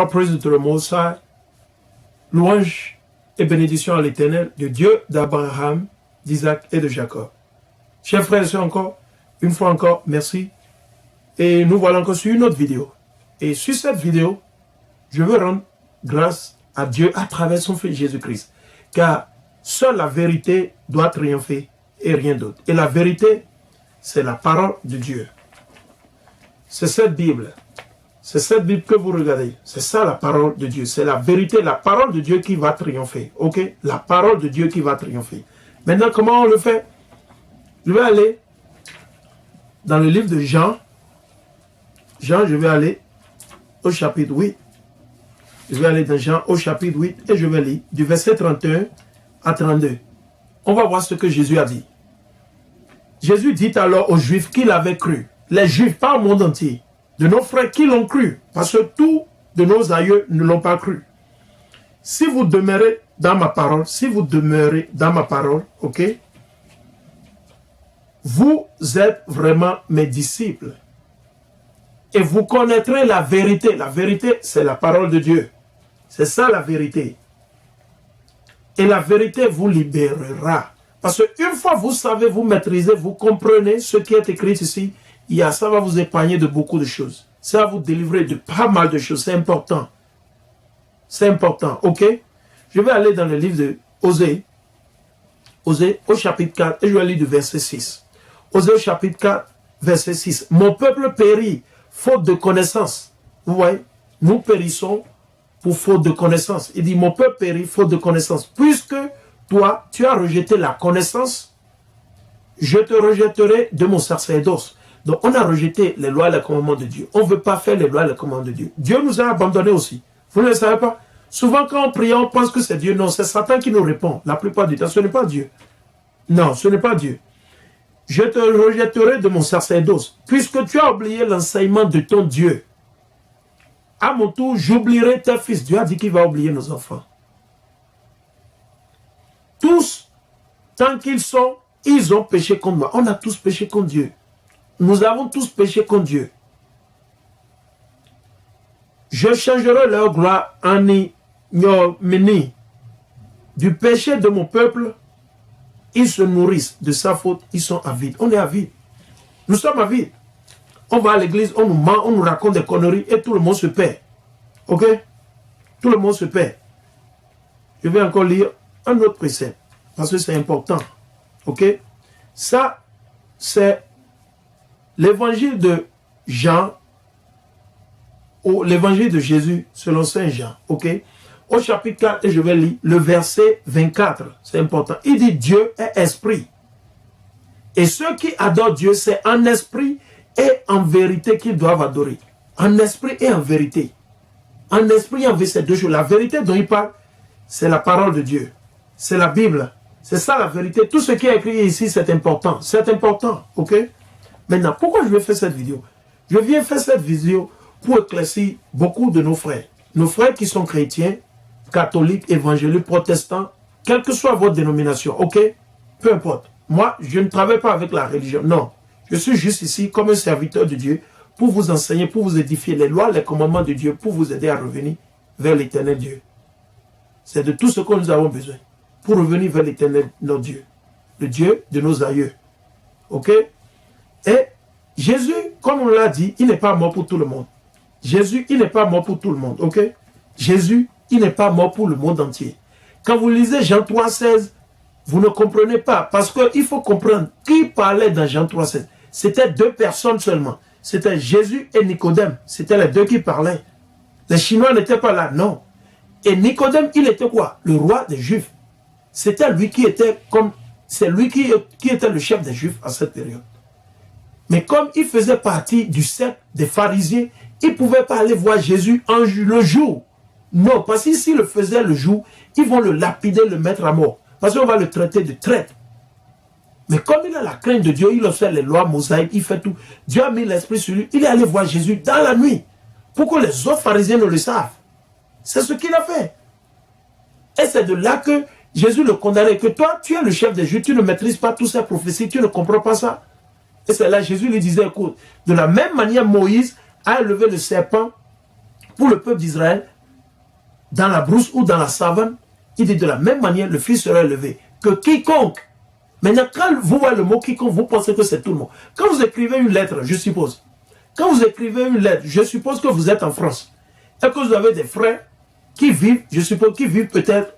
All praise to the Most High. Louange et bénédiction à l'Éternel, de Dieu d'Abraham, d'Isaac et de Jacob. Chers frères et sœurs, encore, une fois encore, merci. Et nous voilà encore sur une autre vidéo. Et sur cette vidéo, je veux rendre grâce à Dieu à travers son Fils Jésus-Christ. Car seule la vérité doit triompher et rien d'autre. Et la vérité, c'est la parole de Dieu. C'est cette Bible. C'est cette Bible que vous regardez. C'est ça la parole de Dieu. C'est la vérité, la parole de Dieu qui va triompher. Ok? La parole de Dieu qui va triompher. Maintenant, comment on le fait? Je vais aller dans le livre de Jean. Jean, je vais aller au chapitre 8. Je vais aller dans Jean au chapitre 8 et je vais lire du verset 31 à 32. On va voir ce que Jésus a dit. Jésus dit alors aux Juifs qu'il avait cru. Les Juifs, pas au monde entier. De nos frères qui l'ont cru. Parce que tous de nos aïeux ne l'ont pas cru. Si vous demeurez dans ma parole, ok, vous êtes vraiment mes disciples. Et vous connaîtrez la vérité. La vérité, c'est la parole de Dieu. C'est ça la vérité. Et la vérité vous libérera. Parce qu'une fois vous savez, vous maîtrisez, vous comprenez ce qui est écrit ici, ça va vous épargner de beaucoup de choses. Ça va vous délivrer de pas mal de choses. C'est important. C'est important, ok? Je vais aller dans le livre de Osée. Osée au chapitre 4 et je vais lire du verset 6. Osée au chapitre 4, verset 6. Mon peuple périt, faute de connaissance. Vous voyez? Nous périssons pour faute de connaissance. Il dit, mon peuple périt, faute de connaissance. Puisque toi, tu as rejeté la connaissance, je te rejetterai de mon sacerdoce. Donc, on a rejeté les lois et les commandements de Dieu. On ne veut pas faire les lois et les commandements de Dieu. Dieu nous a abandonnés aussi. Vous ne le savez pas? Souvent, quand on prie, on pense que c'est Dieu. Non, c'est Satan qui nous répond. La plupart du temps, ce n'est pas Dieu. Non, ce n'est pas Dieu. Je te rejetterai de mon sacerdoce, puisque tu as oublié l'enseignement de ton Dieu. À mon tour, j'oublierai tes fils. Dieu a dit qu'il va oublier nos enfants. Tous, tant qu'ils sont, ils ont péché contre moi. On a tous péché contre Dieu. Nous avons tous péché contre Dieu. Je changerai leur gloire en ignominie. Du péché de mon peuple, ils se nourrissent. De sa faute, ils sont avides. On est avides. Nous sommes avides. On va à l'église, on nous ment, on nous raconte des conneries et tout le monde se perd. Ok? Tout le monde se perd. Je vais encore lire un autre précepte. Parce que c'est important. Ok? Ça, c'est l'évangile de Jean, ou l'évangile de Jésus selon Saint Jean. Ok? Au chapitre 4, et je vais lire le verset 24. C'est important. Il dit Dieu est esprit. Et ceux qui adorent Dieu, c'est en esprit et en vérité qu'ils doivent adorer. En esprit et en vérité. En esprit et en vérité, c'est deux choses. La vérité dont il parle, c'est la parole de Dieu. C'est la Bible. C'est ça la vérité. Tout ce qui est écrit ici, c'est important. C'est important. Ok? Maintenant, pourquoi je vais faire cette vidéo? Je viens faire cette vidéo pour éclaircir beaucoup de nos frères. Nos frères qui sont chrétiens, catholiques, évangéliques, protestants, quelle que soit votre dénomination. Ok? Peu importe. Moi, je ne travaille pas avec la religion. Non. Je suis juste ici comme un serviteur de Dieu pour vous enseigner, pour vous édifier les lois, les commandements de Dieu, pour vous aider à revenir vers l'éternel Dieu. C'est de tout ce que nous avons besoin pour revenir vers l'éternel, notre Dieu. Le Dieu de nos aïeux. Ok? Et Jésus, comme on l'a dit, il n'est pas mort pour tout le monde. Jésus, il n'est pas mort pour tout le monde. Ok? Jésus, il n'est pas mort pour le monde entier. Quand vous lisez Jean 3,16, vous ne comprenez pas. Parce qu'il faut comprendre qui parlait dans Jean 3,16. C'était deux personnes seulement. C'était Jésus et Nicodème. C'était les deux qui parlaient. Les Chinois n'étaient pas là, non. Et Nicodème, il était quoi? Le roi des Juifs. C'était lui qui était comme... C'est lui qui était le chef des Juifs à cette période. Mais comme il faisait partie du cercle des pharisiens, il ne pouvait pas aller voir Jésus le jour. Non, parce que s'il le faisait le jour, ils vont le lapider, le mettre à mort. Parce qu'on va le traiter de traître. Mais comme il a la crainte de Dieu, il a fait les lois mosaïques, il fait tout. Dieu a mis l'esprit sur lui. Il est allé voir Jésus dans la nuit. Pour que les autres pharisiens ne le savent. C'est ce qu'il a fait. Et c'est de là que Jésus le condamnait. Que toi, tu es le chef des Juifs, tu ne maîtrises pas toutes ces prophéties, tu ne comprends pas ça. Et c'est là Jésus lui disait, écoute, de la même manière, Moïse a élevé le serpent pour le peuple d'Israël, dans la brousse ou dans la savane, il dit de la même manière, le Fils sera élevé. Que quiconque, maintenant quand vous voyez le mot quiconque, vous pensez que c'est tout le monde. Quand vous écrivez une lettre, je suppose, quand vous écrivez une lettre, je suppose que vous êtes en France, et que vous avez des frères qui vivent, je suppose, qui vivent peut-être,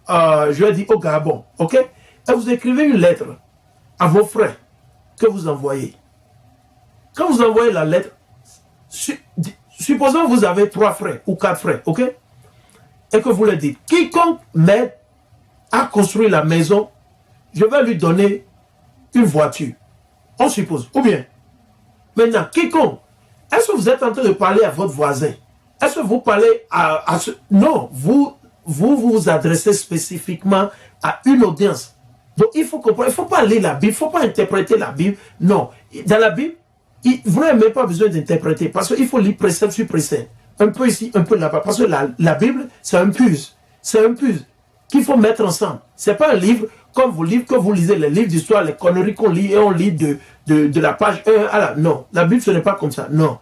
je vais dire au Gabon, ok? Et vous écrivez une lettre à vos frères que vous envoyez. Quand vous envoyez la lettre, supposons que vous avez 3 frères ou 4 frères, ok? Et que vous leur dites, quiconque m'aide à construire la maison, je vais lui donner une voiture. On suppose. Ou bien, maintenant, quiconque, est-ce que vous êtes en train de parler à votre voisin? Est-ce que vous parlez à ce... Non, vous adressez spécifiquement à une audience. Donc, il faut comprendre, il ne faut pas lire la Bible, il ne faut pas interpréter la Bible. Non, dans la Bible, vous n'avez même pas besoin d'interpréter, parce qu'il faut lire précepte sur précepte. Un peu ici, un peu là-bas. Parce que la Bible, c'est un puzzle. C'est un puzzle qu'il faut mettre ensemble. Ce n'est pas un livre comme vos livres que vous lisez, les livres d'histoire, les conneries qu'on lit, et on lit de la page 1 à la... Non, la Bible, ce n'est pas comme ça. Non.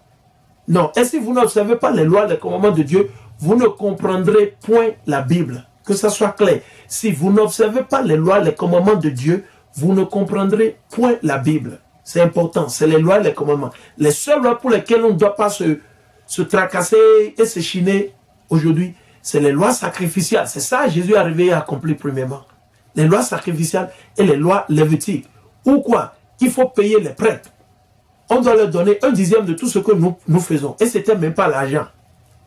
Non. Et si vous n'observez pas les lois, les commandements de Dieu, vous ne comprendrez point la Bible. Que ça soit clair. Si vous n'observez pas les lois, les commandements de Dieu, vous ne comprendrez point la Bible. C'est important. C'est les lois et les commandements. Les seules lois pour lesquelles on ne doit pas se tracasser et se chiner aujourd'hui, c'est les lois sacrificiales. C'est ça Jésus est arrivé à accomplir premièrement. Les lois sacrificiales et les lois lévitiques. Ou quoi? Il faut payer les prêtres. On doit leur donner 1/10 de tout ce que nous faisons. Et ce n'était même pas l'argent.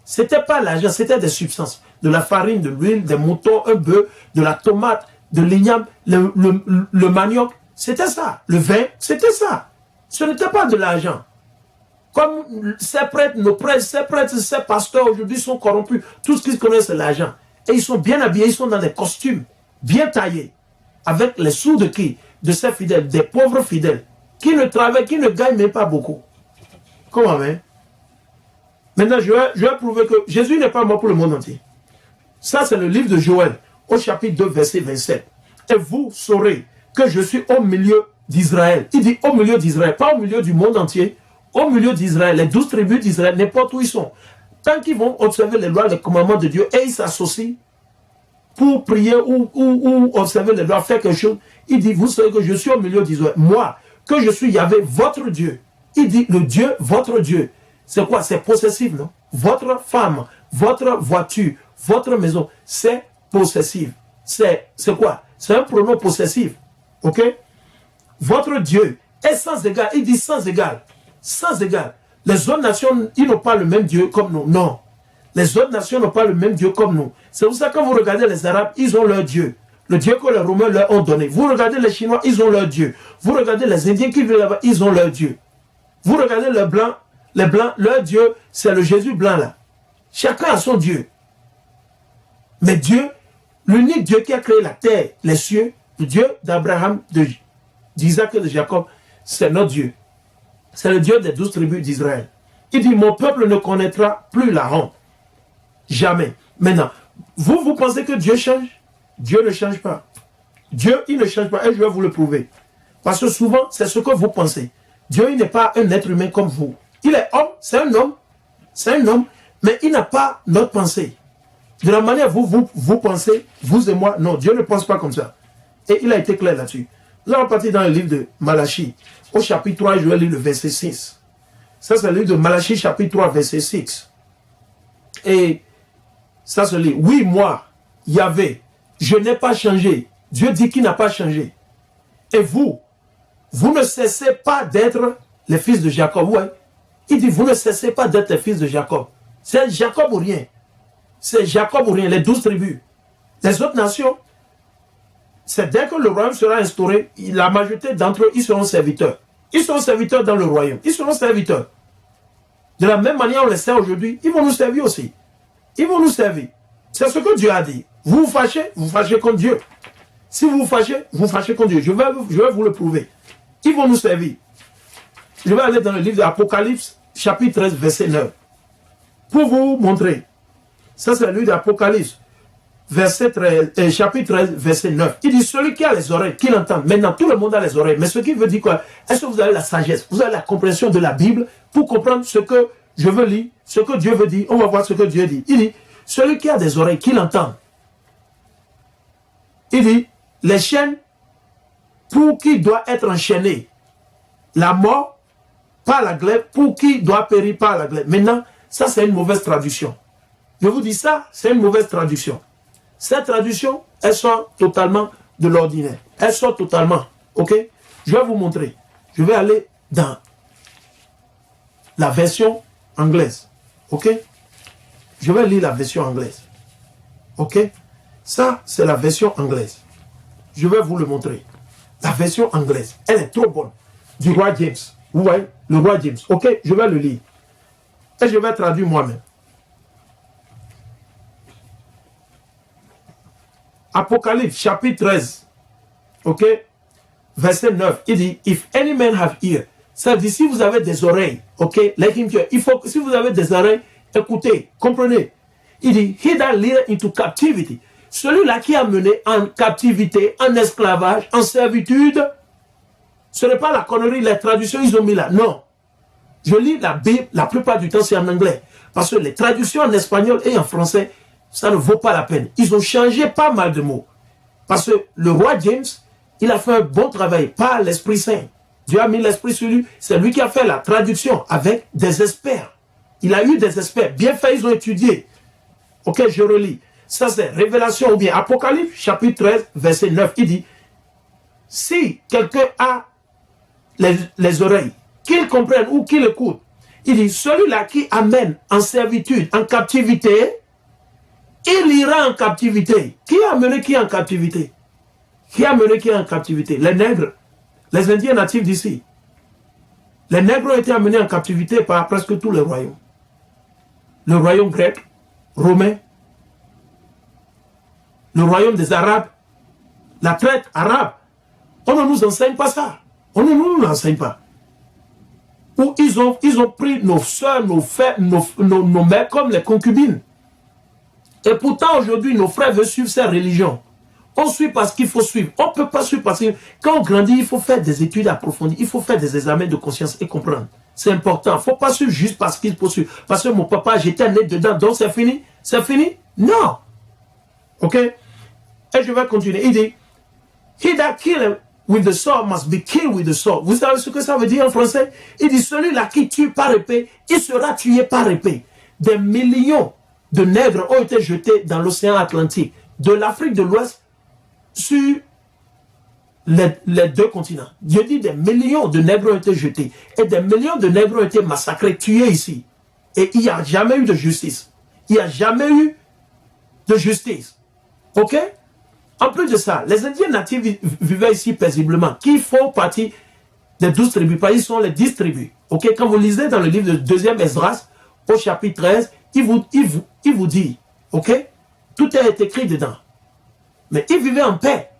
Ce n'était pas l'argent, c'était des substances. De la farine, de l'huile, des moutons, un bœuf, de la tomate, de l'igname, le manioc. C'était ça. Le vin, c'était ça. Ce n'était pas de l'argent. Comme ces prêtres, nos prêtres, ces pasteurs aujourd'hui sont corrompus. Tout ce qu'ils connaissent, c'est l'argent. Et ils sont bien habillés, ils sont dans des costumes bien taillés. Avec les sous de qui? De ces fidèles, des pauvres fidèles, qui ne travaillent, qui ne gagnent même pas beaucoup. Comment, hein? Maintenant, je vais prouver que Jésus n'est pas mort pour le monde entier. Ça, c'est le livre de Joël, au chapitre 2, verset 27. Et vous saurez que je suis au milieu d'Israël. Il dit au milieu d'Israël, pas au milieu du monde entier. Au milieu d'Israël, les 12 tribus d'Israël, n'importe où ils sont. Tant qu'ils vont observer les lois, les commandements de Dieu, et ils s'associent pour prier ou observer les lois, faire quelque chose, il dit, vous savez que je suis au milieu d'Israël. Moi, que je suis Yahvé, votre Dieu. Il dit, le Dieu, votre Dieu. C'est quoi? C'est possessif, non? Votre femme, votre voiture, votre maison, c'est possessif. C'est quoi? C'est un pronom possessif. Ok? Votre Dieu est sans égal. Il dit sans égal. Sans égal. Les autres nations, ils n'ont pas le même Dieu comme nous. Non. Les autres nations n'ont pas le même Dieu comme nous. C'est pour ça que quand vous regardez les Arabes, ils ont leur Dieu. Le Dieu que les Romains leur ont donné. Vous regardez les Chinois, ils ont leur Dieu. Vous regardez les Indiens qui vivent là-bas, ils ont leur Dieu. Vous regardez les Blancs, leur Dieu, c'est le Jésus blanc là. Chacun a son Dieu. Mais Dieu, l'unique Dieu qui a créé la terre, les cieux, le Dieu d'Abraham, d'Isaac et de Jacob, c'est notre Dieu. C'est le Dieu des 12 tribus d'Israël. Il dit, mon peuple ne connaîtra plus la honte. Jamais. Maintenant, vous pensez que Dieu change? Dieu ne change pas. Dieu, il ne change pas. Et je vais vous le prouver. Parce que souvent, c'est ce que vous pensez. Dieu, il n'est pas un être humain comme vous. Il est homme, c'est un homme. C'est un homme, mais il n'a pas notre pensée. De la manière vous pensez, vous et moi, non, Dieu ne pense pas comme ça. Et il a été clair là-dessus. Nous allons partir dans le livre de Malachie. Au chapitre 3, je vais lire le verset 6. Ça, c'est le livre de Malachie, chapitre 3, verset 6. Et ça se lit. Oui, moi, Yahvé, je n'ai pas changé. Dieu dit qu'il n'a pas changé. Et vous ne cessez pas d'être les fils de Jacob. Ouais. Il dit, vous ne cessez pas d'être les fils de Jacob. C'est Jacob ou rien. C'est Jacob ou rien, les 12 tribus. Les autres nations, c'est dès que le royaume sera instauré, la majorité d'entre eux, ils seront serviteurs. Ils seront serviteurs dans le royaume. Ils seront serviteurs. De la même manière, on les sert aujourd'hui, ils vont nous servir aussi. Ils vont nous servir. C'est ce que Dieu a dit. Vous vous fâchez contre Dieu. Si vous vous fâchez contre Dieu. Je vais vous le prouver. Ils vont nous servir. Je vais aller dans le livre de l'Apocalypse, chapitre 13, verset 9. Pour vous montrer. Ça, c'est le livre d'Apocalypse, chapitre 13, verset 9. Il dit, celui qui a les oreilles, qui l'entend. Maintenant, tout le monde a les oreilles. Mais ce qui veut dire quoi? Est-ce que vous avez la sagesse? Vous avez la compréhension de la Bible pour comprendre ce que Je veux lire ce que Dieu veut dire. On va voir ce que Dieu dit. Il dit, celui qui a des oreilles, qu'il entende. Il dit, les chaînes pour qui doit être enchaîné. La mort par la glaive, pour qui doit périr par la glaive. Maintenant, ça c'est une mauvaise traduction. Je vous dis ça, c'est une mauvaise traduction. Cette traduction, elle sort totalement de l'ordinaire. Elle sort totalement. Ok? Je vais vous montrer. Je vais aller dans la version anglaise. Ok? Je vais lire la version anglaise. Ok? Ça, c'est la version anglaise. Je vais vous le montrer. La version anglaise, elle est trop bonne. Du roi James. Vous voyez? Le roi James. Ok? Je vais le lire. Et je vais traduire moi-même. Apocalypse, chapitre 13. Ok? Verset 9. Il dit, if any man have ear. Ça dit, si vous avez des oreilles, ok? Il faut que si vous avez des oreilles, écoutez, comprenez. Il dit, he that leadeth into captivity. Celui-là qui a mené en captivité, en esclavage, en servitude. Ce n'est pas la connerie, les traductions, ils ont mis là. Non. Je lis la Bible, la plupart du temps, c'est en anglais. Parce que les traductions en espagnol et en français, ça ne vaut pas la peine. Ils ont changé pas mal de mots. Parce que le roi James, il a fait un bon travail par l'Esprit Saint. Dieu a mis l'Esprit sur lui. C'est lui qui a fait la traduction avec des experts. Il a eu des experts. Bien fait, ils ont étudié. Ok, je relis. Ça, c'est Révélation ou bien Apocalypse, chapitre 13, verset 9. Il dit, si quelqu'un a les oreilles, qu'il comprenne ou qu'il écoute, il dit, celui-là qui amène en servitude, en captivité, il ira en captivité. Qui a amené qui en captivité? Qui a amené qui en captivité? Les nègres, les Indiens natifs d'ici. Les nègres ont été amenés en captivité par presque tous les royaumes. Le royaume grec, romain, le royaume des Arabes, la traite arabe. On ne nous enseigne pas ça. On ne nous enseigne pas. Où ils ont pris nos soeurs, nos frères, nos mères comme les concubines. Et pourtant, aujourd'hui, nos frères veulent suivre ces religions. On suit parce qu'il faut suivre. On ne peut pas suivre parce que quand on grandit, il faut faire des études approfondies. Il faut faire des examens de conscience et comprendre. C'est important. Il ne faut pas suivre juste parce qu'il faut suivre. Parce que mon papa, j'étais né dedans, donc c'est fini. C'est fini? Non. Ok? Et je vais continuer. Il dit, he that killeth with the sword must be killed with the sword. Vous savez ce que ça veut dire en français? Il dit, celui-là qui tue par épée, il sera tué par épée. Des millions de nègres ont été jetés dans l'océan Atlantique, de l'Afrique de l'Ouest sur les deux continents. Dieu dit des millions de nègres ont été jetés et des millions de nègres ont été massacrés, tués ici. Et il n'y a jamais eu de justice. Il n'y a jamais eu de justice. Ok? En plus de ça, les Indiens natifs vivaient ici paisiblement, qui font partie des 12 tribus, ils sont les 10 tribus. Ok? Quand vous lisez dans le livre de 2e Esdras, au chapitre 13, il vous dit, ok? Tout est écrit dedans. Mais ils vivaient en paix.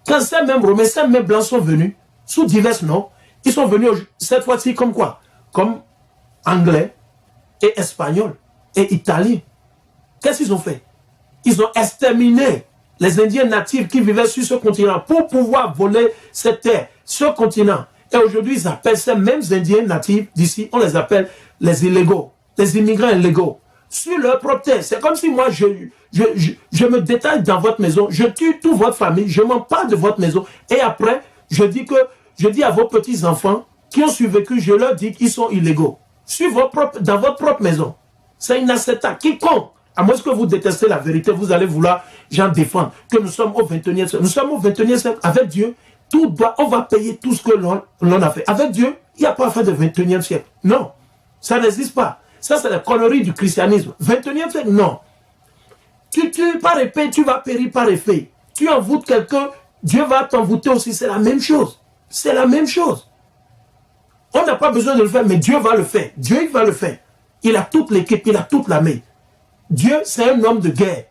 Quand ces mêmes Romains, ces mêmes Blancs sont venus, sous divers noms, ils sont venus cette fois-ci comme quoi? Comme Anglais et Espagnols et Italiens. Qu'est-ce qu'ils ont fait? Ils ont exterminé les Indiens natifs qui vivaient sur ce continent pour pouvoir voler cette terre, ce continent. Et aujourd'hui, ils appellent ces mêmes Indiens natifs d'ici, on les appelle les illégaux, les immigrants illégaux. Sur leur propre terre. C'est comme si moi, je me détaille dans votre maison, je tue toute votre famille, je m'empare de votre maison, et après, je dis à vos petits-enfants qui ont survécu, je leur dis qu'ils sont illégaux. Dans votre propre maison. C'est inacceptable. Quiconque, à moins que vous détestez la vérité, vous allez vouloir, j'en défendre, que nous sommes au 21e siècle. Nous sommes au 21e siècle. Avec Dieu, on va payer tout ce que l'on a fait. Avec Dieu, il n'y a pas à faire de 21e siècle. Non, ça n'existe pas. Ça, c'est la connerie du christianisme. 21e siècle, non. Tu tues par épée, tu vas périr par épée. Tu envoûtes quelqu'un, Dieu va t'envoûter aussi. C'est la même chose. C'est la même chose. On n'a pas besoin de le faire, mais Dieu va le faire. Dieu, il va le faire. Il a toute l'équipe, il a toute l'armée. Dieu, c'est un homme de guerre.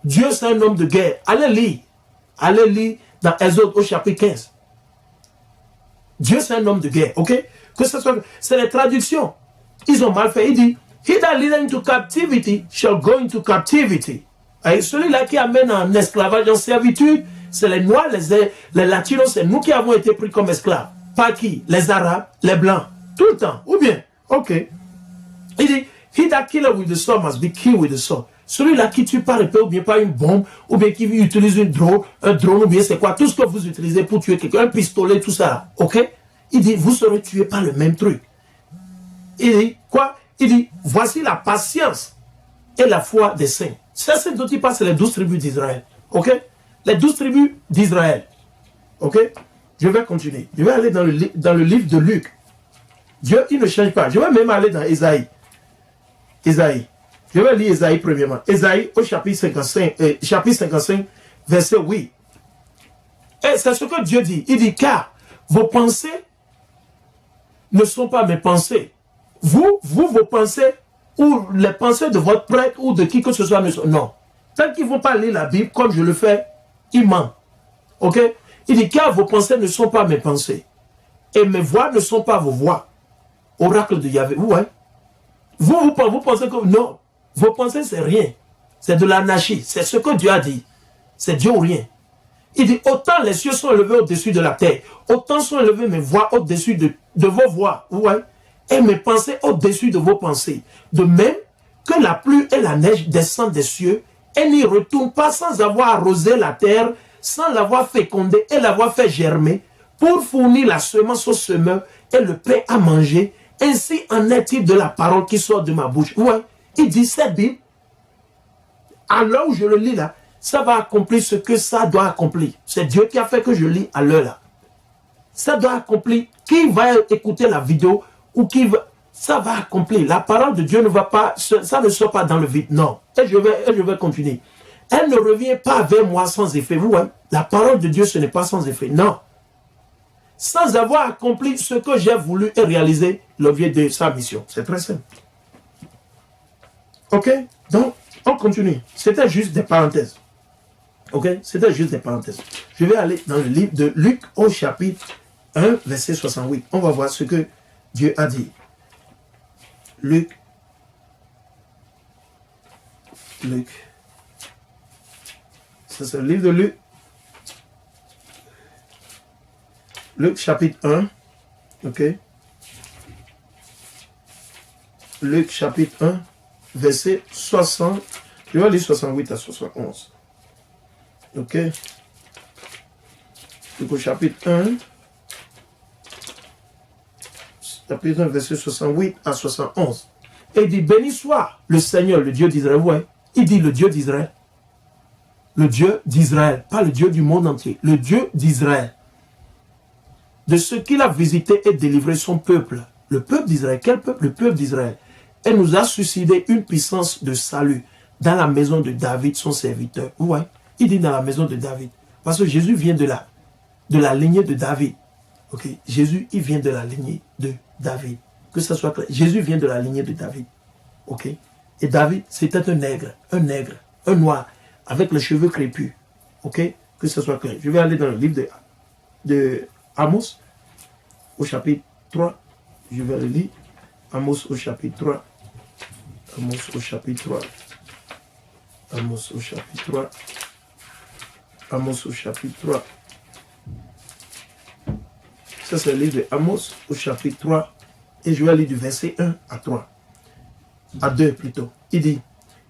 Dieu, c'est un homme de guerre. Allez lire. Allez lire dans Exode au chapitre 15. Dieu, c'est un homme de guerre. Ok? Que ce soit. C'est les traductions. Ils ont mal fait. Il dit, he that leadeth into captivity shall go into captivity. Et celui-là qui amène en esclavage, en servitude, c'est les Noirs, les Latinos, c'est nous qui avons été pris comme esclaves. Pas qui? Les Arabes, les Blancs. Tout le temps. Ou bien? Ok. Il dit, he that killeth with the sword must be killed with the sword. Celui-là qui tue par épée, ou bien par une bombe, ou bien qui utilise un drone, ou bien c'est quoi, tout ce que vous utilisez pour tuer quelqu'un, un pistolet, tout ça, ok? Il dit, vous serez tués par le même truc. Il dit, quoi? Il dit, voici la patience et la foi des saints. Ça, c'est dont il passe les 12 tribus d'Israël, ok? Les 12 tribus d'Israël, ok? Je vais continuer. Je vais aller dans le livre de Luc. Dieu, il ne change pas. Je vais même aller dans Ésaïe. Ésaïe. Je vais lire Ésaïe premièrement. Ésaïe au chapitre 55, verset 8. Et c'est ce que Dieu dit. Il dit, car vos pensées ne sont pas mes pensées. Vos pensées, ou les pensées de votre prêtre, ou de qui que ce soit, ne sont... Non. Tant qu'ils ne vont pas lire la Bible comme je le fais, ils mentent. Ok? Il dit, car vos pensées ne sont pas mes pensées. Et mes voix ne sont pas vos voix. Oracle de Yahvé. Ouais. Vous pensez que... Non. Vos pensées, c'est rien. C'est de l'anarchie. C'est ce que Dieu a dit. C'est Dieu ou rien. Il dit, autant les cieux sont élevés au-dessus de la terre, autant sont élevées mes voix au-dessus de vos voix. Ouais. Et mes pensées au-dessus de vos pensées. De même que la pluie et la neige descendent des cieux et n'y retournent pas sans avoir arrosé la terre, sans l'avoir fécondée et l'avoir fait germer, pour fournir la semence au semeur et le pain à manger. Ainsi en est-il de la parole qui sort de ma bouche. Ouais. Il dit, cette Bible, à l'heure où je le lis là, ça va accomplir ce que ça doit accomplir. C'est Dieu qui a fait que je lis à l'heure là. Ça doit accomplir. Qui va écouter la vidéo ou qui va... Ça va accomplir. La parole de Dieu ne va pas... Ça ne sort pas dans le vide. Non. Et je vais continuer. Elle ne revient pas vers moi sans effet. Vous voyez, la parole de Dieu, ce n'est pas sans effet. Non. Sans avoir accompli ce que j'ai voulu et réalisé l'objet de sa mission. C'est très simple. Ok? Donc, on continue. C'était juste des parenthèses. Ok? C'était juste des parenthèses. Je vais aller dans le livre de Luc au chapitre 1, verset 68. On va voir ce que Dieu a dit. Luc. Ça, c'est le livre de Luc. Luc chapitre 1. Ok? Luc chapitre 1. Verset 60, je vais lire 68 à 71. Ok. Donc au chapitre 1, chapitre 1, verset 68 à 71. Et il dit, béni soit le Seigneur, le Dieu d'Israël. Ouais. Il dit le Dieu d'Israël. Le Dieu d'Israël, pas le Dieu du monde entier. Le Dieu d'Israël. De ce qu'il a visité et délivré son peuple. Le peuple d'Israël. Quel peuple? Le peuple d'Israël. Elle nous a suscité une puissance de salut dans la maison de David, son serviteur. Ouais, il dit dans la maison de David. Parce que Jésus vient de la lignée de David. Ok, Jésus, il vient de la lignée de David. Que ça soit clair. Jésus vient de la lignée de David. Ok. Et David, c'était un nègre, un noir, avec les cheveux crépus. Ok, que ça soit clair. Je vais aller dans le livre de Amos, au chapitre 3. Je vais le lire. Amos au chapitre 3. Amos au chapitre 3. Amos au chapitre 3. Amos au chapitre 3. Ça, c'est le livre de Amos au chapitre 3. Et je vais lire du verset 1 à 3. À 2 plutôt. Il dit,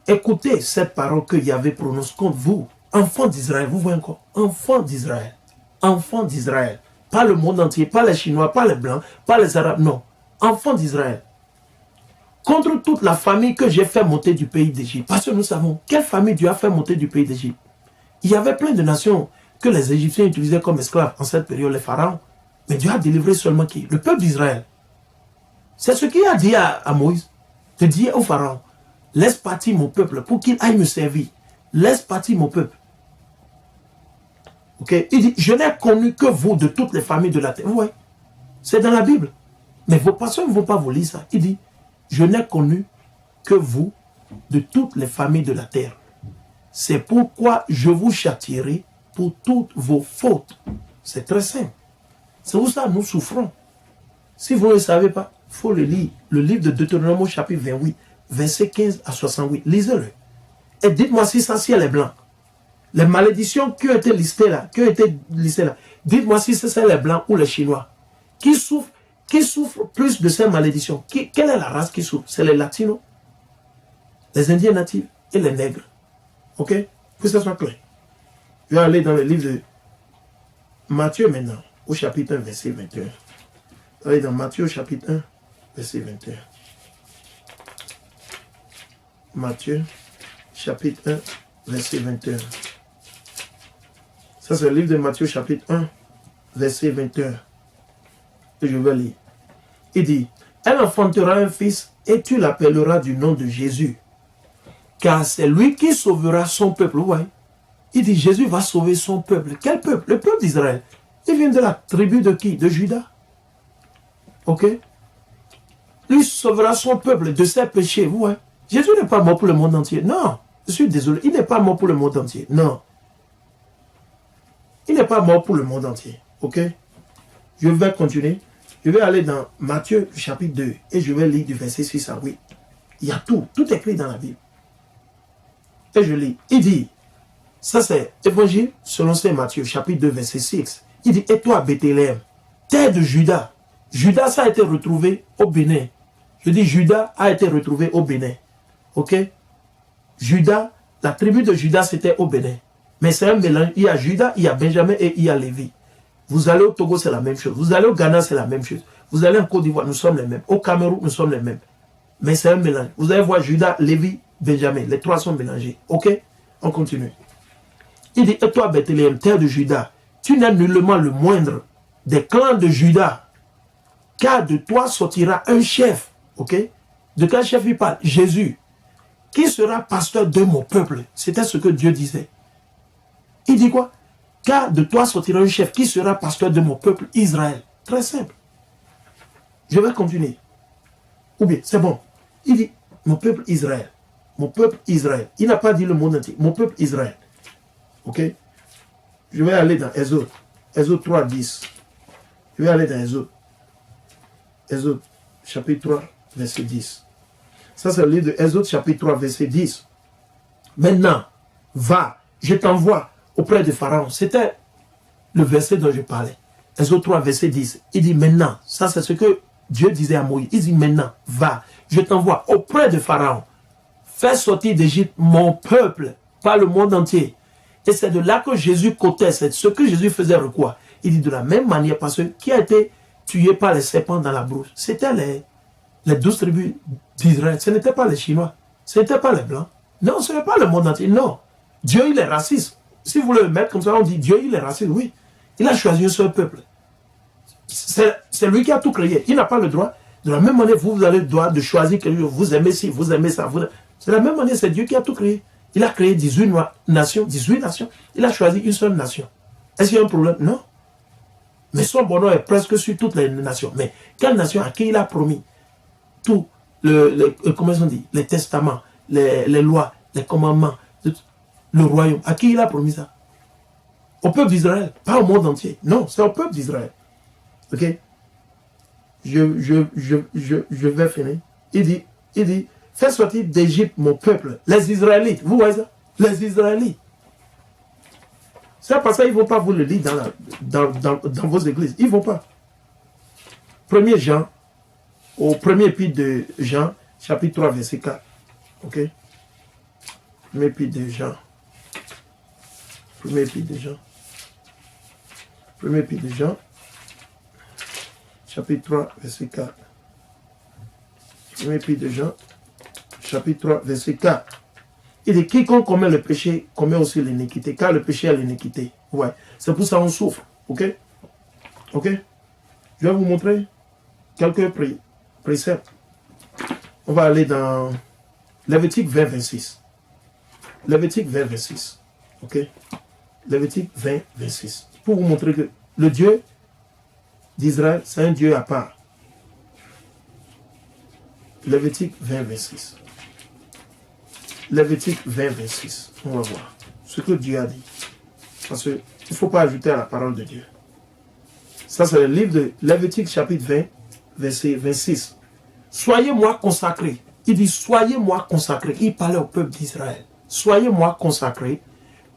écoutez cette parole que Yahvé prononce contre vous, enfants d'Israël. Vous voyez encore? Enfants d'Israël. Enfants d'Israël. Pas le monde entier, pas les Chinois, pas les Blancs, pas les Arabes. Non. Enfants d'Israël. Contre toute la famille que j'ai fait monter du pays d'Égypte. Parce que nous savons quelle famille Dieu a fait monter du pays d'Égypte. Il y avait plein de nations que les Égyptiens utilisaient comme esclaves en cette période, les pharaons. Mais Dieu a délivré seulement qui? Le peuple d'Israël. C'est ce qu'il a dit à Moïse, de dire au pharaon, laisse partir mon peuple pour qu'il aille me servir. Laisse partir mon peuple. Ok? Il dit, je n'ai connu que vous de toutes les familles de la terre. Ouais. C'est dans la Bible. Mais vos pasteurs ne vont pas vous lire ça. Il dit, je n'ai connu que vous de toutes les familles de la terre. C'est pourquoi je vous châtierai pour toutes vos fautes. C'est très simple. C'est pour ça que nous souffrons. Si vous ne le savez pas, il faut le lire. Le livre de Deutéronome chapitre 28, verset 15 à 68. Lisez-le. Et dites-moi si ça, si elle est blanc. Les malédictions qui ont été listées là, dites-moi si c'est les blancs ou les chinois qui souffrent qui souffre plus de ces malédictions? Quelle est la race qui souffre? C'est les latinos, les indiens natifs et les nègres. Ok? Que ça soit clair. Je vais aller dans le livre de Matthieu maintenant, au chapitre 1, verset 21. Je vais aller dans Matthieu, chapitre 1, verset 21. Matthieu, chapitre 1, verset 21. Ça, c'est le livre de Matthieu, chapitre 1, verset 21. Et je vais lire. Il dit, elle enfantera un fils et tu l'appelleras du nom de Jésus. Car c'est lui qui sauvera son peuple. Ouais. Il dit, Jésus va sauver son peuple. Quel peuple? Le peuple d'Israël. Il vient de la tribu de qui? De Judas. Ok? Lui sauvera son peuple de ses péchés. Ouais. Jésus n'est pas mort pour le monde entier. Non. Je suis désolé. Il n'est pas mort pour le monde entier. Non. Il n'est pas mort pour le monde entier. Ok? Je vais continuer. Je vais aller dans Matthieu chapitre 2 et je vais lire du verset 6 à 8. Il y a tout. Tout écrit dans la Bible. Et je lis. Il dit, ça c'est Évangile selon Saint Matthieu chapitre 2 verset 6. Il dit, et toi Bethléem, terre de Judas. Judas ça a été retrouvé au Bénin. Je dis Judas a été retrouvé au Bénin. Ok? Judas, la tribu de Judas c'était au Bénin. Mais c'est un mélange. Il y a Judas, il y a Benjamin et il y a Lévi. Vous allez au Togo, c'est la même chose. Vous allez au Ghana, c'est la même chose. Vous allez en Côte d'Ivoire, nous sommes les mêmes. Au Cameroun, nous sommes les mêmes. Mais c'est un mélange. Vous allez voir Judas, Lévi, Benjamin. Les trois sont mélangés. Ok? On continue. Il dit, et toi, Bethléem, terre de Judas, tu n'es nullement le moindre des clans de Judas. Car de toi sortira un chef. Ok? De quel chef il parle? Jésus. Qui sera pasteur de mon peuple? C'était ce que Dieu disait. Il dit quoi? Car de toi sortira un chef qui sera pasteur de mon peuple Israël. Très simple. Je vais continuer. Ou bien, c'est bon. Il dit, mon peuple Israël. Mon peuple Israël. Il n'a pas dit le monde entier. Mon peuple Israël. Ok? Je vais aller dans Exode. Exode 3, 10. Je vais aller dans Exode. Exode, chapitre 3, verset 10. Ça, c'est le livre de Exode, chapitre 3, verset 10. Maintenant, va, je t'envoie auprès de Pharaon. C'était le verset dont je parlais. Exode 3, verset 10. Il dit maintenant, ça c'est ce que Dieu disait à Moïse. Il dit maintenant, va, je t'envoie auprès de Pharaon. Fais sortir d'Égypte mon peuple, pas le monde entier. Et c'est de là que Jésus cotait, c'est ce que Jésus faisait recours. Il dit de la même manière, parce que qui a été tué par les serpents dans la brousse, c'était les 12 tribus d'Israël. Ce n'était pas les Chinois, ce n'était pas les Blancs. Non, ce n'est pas le monde entier, non. Dieu, il est raciste. Si vous le mettez comme ça, on dit Dieu, il est raciste, oui. Il a choisi un seul peuple. C'est lui qui a tout créé. Il n'a pas le droit. De la même manière, vous avez le droit de choisir quelque chose. Vous aimez ci, vous aimez ça. C'est de la même manière, c'est Dieu qui a tout créé. Il a créé 18 nations. Il a choisi une seule nation. Est-ce qu'il y a un problème? Non. Mais son bonheur est presque sur toutes les nations. Mais quelle nation à qui il a promis tout, comment on dit, les testaments, les lois, les commandements, le royaume, à qui il a promis ça? Au peuple d'Israël, pas au monde entier. Non, c'est au peuple d'Israël. Ok? Je vais finir. Il dit, fais sortir d'Égypte mon peuple, les Israélites. Vous voyez ça? Les Israélites. C'est parce qu'ils ne vont pas vous le lire dans vos églises. Ils ne vont pas. 1er Jean, au premier épître de Jean, chapitre 3, verset 4. Ok? Premier épître de Jean. Premier épître de Jean. Premier épître de Jean. Chapitre 3, verset 4. Premier épître de Jean. Chapitre 3, verset 4. Il dit, quiconque commet le péché, commet aussi l'iniquité, car le péché est l'iniquité. Ouais. C'est pour ça qu'on souffre. Ok? Ok? Je vais vous montrer quelques préceptes. On va aller dans Lévitique 20, 26. Lévitique 20, 26. Ok? Lévitique 20, 26. Pour vous montrer que le Dieu d'Israël, c'est un Dieu à part. Lévitique 20, 26. Lévitique 20, 26. On va voir ce que Dieu a dit. Parce qu'il ne faut pas ajouter à la parole de Dieu. Ça, c'est le livre de Lévitique, chapitre 20, verset 26. Soyez-moi consacrés. Il dit, soyez-moi consacrés. Il parlait au peuple d'Israël. Soyez-moi consacrés.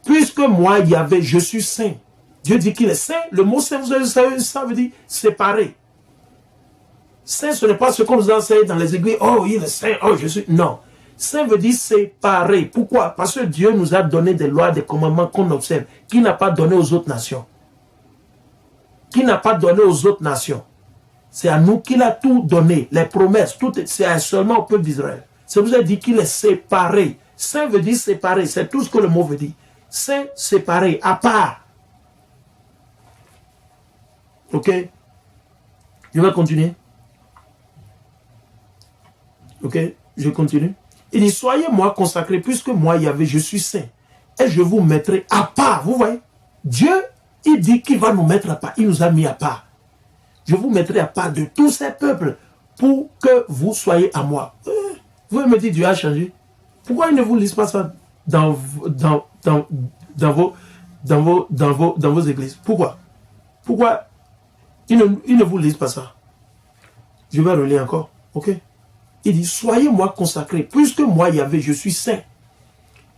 Puisque moi, Yahvé, je suis saint. Dieu dit qu'il est saint. Le mot saint, ça veut dire séparé. Saint, ce n'est pas ce qu'on nous enseigne dans les églises. Oh, il est saint, oh, je suis... Non. Saint veut dire séparé. Pourquoi? Parce que Dieu nous a donné des lois, des commandements qu'on observe, qu'il n'a pas donné aux autres nations. Qu'il n'a pas donné aux autres nations. C'est à nous qu'il a tout donné, les promesses, tout, c'est seulement au peuple d'Israël. C'est pour ça qu'il dit qu'il est séparé. Saint veut dire séparé, c'est tout ce que le mot veut dire. Saint, séparé, à part. Ok? Je vais continuer. Ok? Je continue. Il dit, soyez-moi consacrés, puisque moi, Yahvé, je suis saint. Et je vous mettrai à part. Vous voyez? Dieu, il dit qu'il va nous mettre à part. Il nous a mis à part. Je vous mettrai à part de tous ces peuples pour que vous soyez à moi. Vous me dites, Dieu a changé. Pourquoi il ne vous lise pas ça dans vos églises? Pourquoi? Pourquoi il ne vous lise pas ça? Je vais relire encore. Ok? Il dit, soyez-moi consacrés, puisque moi, Yahvé, je suis saint.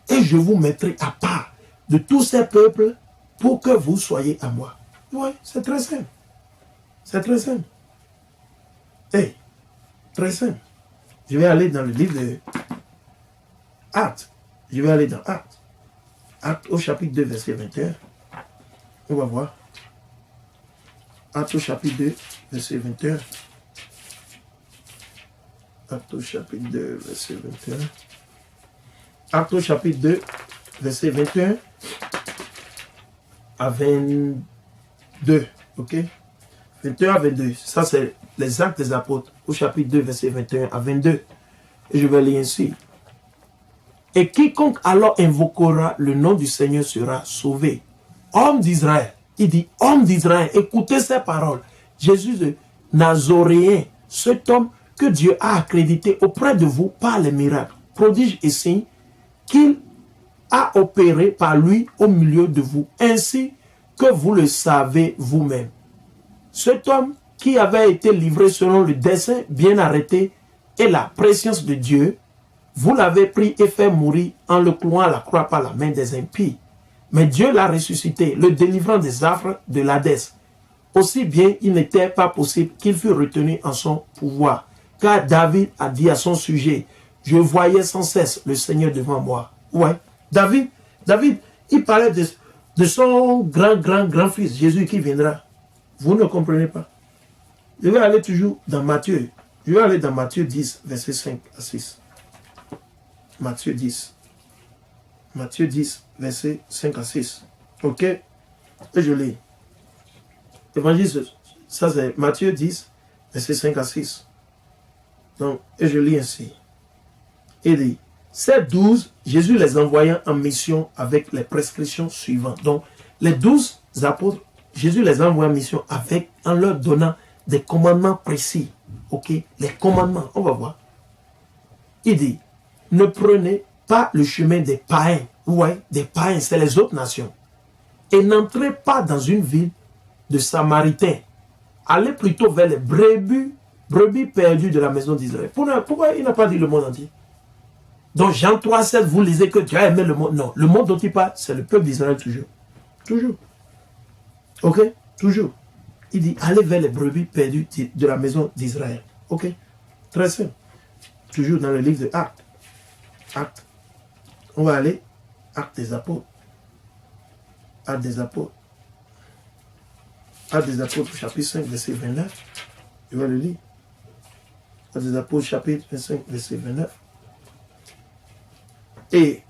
Et je vous mettrai à part de tous ces peuples pour que vous soyez à moi. Oui, c'est très simple. C'est très simple. Hey, très simple. Je vais aller dans le livre de Actes. Je vais aller dans Actes. Actes au chapitre 2, verset 21. On va voir. Actes au chapitre 2, verset 21. Actes au chapitre 2, verset 21. Actes au chapitre 2, verset 21 à 22. Ok? 21 à 22. Ça, c'est les Actes des Apôtres au chapitre 2, verset 21 à 22. Et je vais lire ainsi. Et quiconque alors invoquera le nom du Seigneur sera sauvé. Homme d'Israël. Il dit, homme d'Israël, écoutez ces paroles. Jésus de Nazoréen, cet homme que Dieu a accrédité auprès de vous par les miracles, prodiges et signes qu'il a opéré par lui au milieu de vous, ainsi que vous le savez vous-même. Cet homme qui avait été livré selon le dessein bien arrêté et la préscience de Dieu, vous l'avez pris et fait mourir en le clouant à la croix par la main des impies. Mais Dieu l'a ressuscité, le délivrant des affres de l'Hadès. Aussi bien il n'était pas possible qu'il fût retenu en son pouvoir. Car David a dit à son sujet, je voyais sans cesse le Seigneur devant moi. Ouais, David, il parlait de son grand-fils, Jésus qui viendra. Vous ne comprenez pas. Je vais aller toujours dans Matthieu. Je vais aller dans Matthieu 10, verset 5 à 6. Matthieu 10. Matthieu 10, verset 5 à 6. Ok? Et je lis. Évangile, ça c'est Matthieu 10, verset 5 à 6. Donc, et je lis ainsi. Il dit, ces 12, Jésus les envoya en mission avec les prescriptions suivantes. Donc, les 12 apôtres, Jésus les envoie en mission en leur donnant des commandements précis. Ok? Les commandements, on va voir. Il dit, ne prenez pas le chemin des païens. Ouais, des païens, c'est les autres nations. Et n'entrez pas dans une ville de Samaritains. Allez plutôt vers les brebis perdues de la maison d'Israël. Pourquoi il n'a pas dit le monde entier? Donc Jean 3, 7, vous lisez que Dieu a aimé le monde. Non, le monde dont il parle, c'est le peuple d'Israël toujours. Toujours. Ok? Toujours. Il dit, allez vers les brebis perdues de la maison d'Israël. Ok? Très simple. Toujours dans le livre de Actes. Actes. On va aller. Actes des Apôtres. Actes des Apôtres. Actes des Apôtres, chapitre 5, verset 29. Je vais le lire. Actes des Apôtres, chapitre 25, verset 29. Et